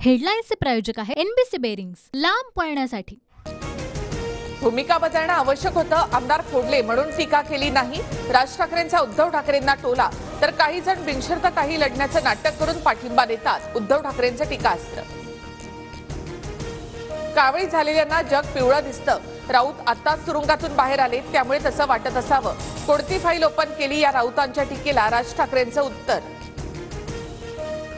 हेडलाईन्सचे प्रायोजक आहे NBC bearings, लांब पळण्यासाठी। भूमिका बदलणं आवश्यक होतं, आमदार फोडले म्हणून टीका केली नाही। राज ठाकरेंचा उद्धव ठाकरेंना टोला, तर काही जण बिनशर्त काही लढण्याचं नाटक करून पाठिंबा देतात। उद्धव ठाकरेंचं टीकास्त्र। कावळी झालेल्यांना जग पिवळं दिसतं, राऊत आत्ताच तुरुंगातून बाहेर आले त्यामुळे तसं वाटत असावं। कोणती फाईल ओपन केली या राऊतांच्या टीकेला राज ठाकरेंचं उत्तर।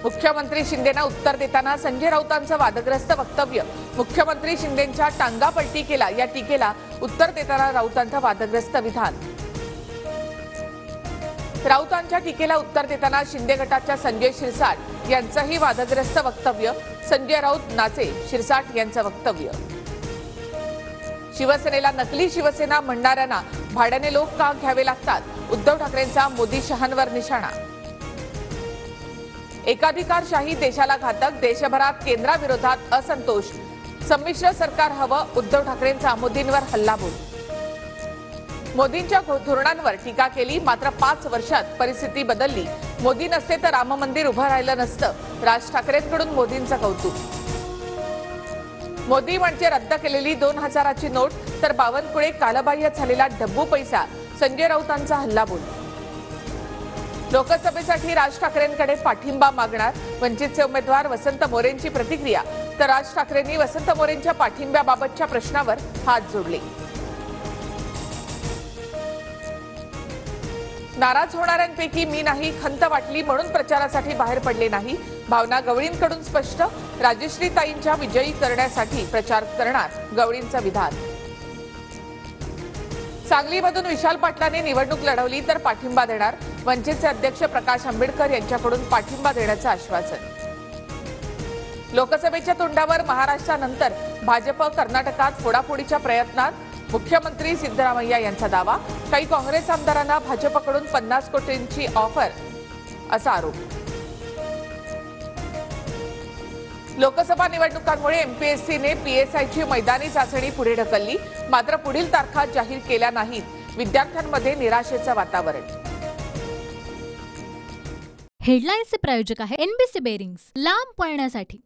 मुख्यमंत्री शिंदेना उत्तर देताना संजय राऊतांचं वादग्रस्त वक्तव्य। मुख्यमंत्री शिंदेंच्या टांगा पलटी केला या टीकेला उत्तर देताना राऊतांचं वादग्रस्त विधान। राऊतांच्या टीकेला उत्तर देताना शिंदे गटाच्या संजय शिरसाट यांचंही वादग्रस्त वक्तव्य। संजय राऊत नाचे, शिरसाट यांचं वक्तव्य। शिवसेनेला नकली शिवसेना म्हणणाऱ्यांना भाड्याने लोक का घ्यावे लागतात, उद्धव ठाकरेंचा मोदी शहांवर निशाणा। एकाधिकारशाही देशाला घातक, देशभरात केंद्राविरोधात असंतोष, संमिश्र सरकार हवं, उद्धव ठाकरेंचा मोदींवर हल्लाबोल। मोदींच्या धोरणांवर टीका केली, मात्र 5 वर्षात परिस्थिती बदलली। मोदी नसते तर राम मंदिर उभं राहिलं नसतं, राज ठाकरेंकडून मोदींचं कौतुक। मोदी म्हणजे रद्द केलेली 2000ची नोट, तर बावनकुळे कालबाह्य झालेला डब्बू पैसा, संजय राऊतांचा हल्लाबोल। लोकसभेसाठी राज ठाकरेंकडे पाठिंबा मागणार, वंचितचे उमेदवार वसंत मोरेंची प्रतिक्रिया, तर राज ठाकरेंनी वसंत मोरेंच्या पाठिंब्याबाबतच्या प्रश्नावर हात जोडले। नाराज होणाऱ्यांपैकी मी नाही, खंत वाटली म्हणून प्रचारासाठी बाहेर पडले नाही, भावना गवळींकडून स्पष्ट। राजश्रीताईंच्या विजयी करण्यासाठी प्रचार करणार, गवळींचं विधान। सांगलीमधून विशाल पाटलांनी निवडणूक लढवली तर पाठिंबा देणार, वंचितचे अध्यक्ष प्रकाश आंबेडकर यांच्याकडून पाठिंबा देण्याचं आश्वासन। लोकसभेच्या तोंडावर महाराष्ट्रानंतर भाजप कर्नाटकात फोडाफोडीच्या प्रयत्नात, मुख्यमंत्री सिद्धरामय्या यांचा दावा। काही काँग्रेस आमदारांना भाजपकडून 50 कोटींची ऑफर असा आरोप। लोकसभा निवडणुकांमुळे एमपीएससीने पीएसआयची मैदानी चाचणी पुढे ढकलली, मात्र पुढील तारखा जाहीर केल्या नाहीत। विद्यार्थ्यांमध्ये निराशेचं वातावरण। हेडलाईन्सचे प्रायोजक आहे एनबीसी बेरिंग्स, लांब पळण्यासाठी।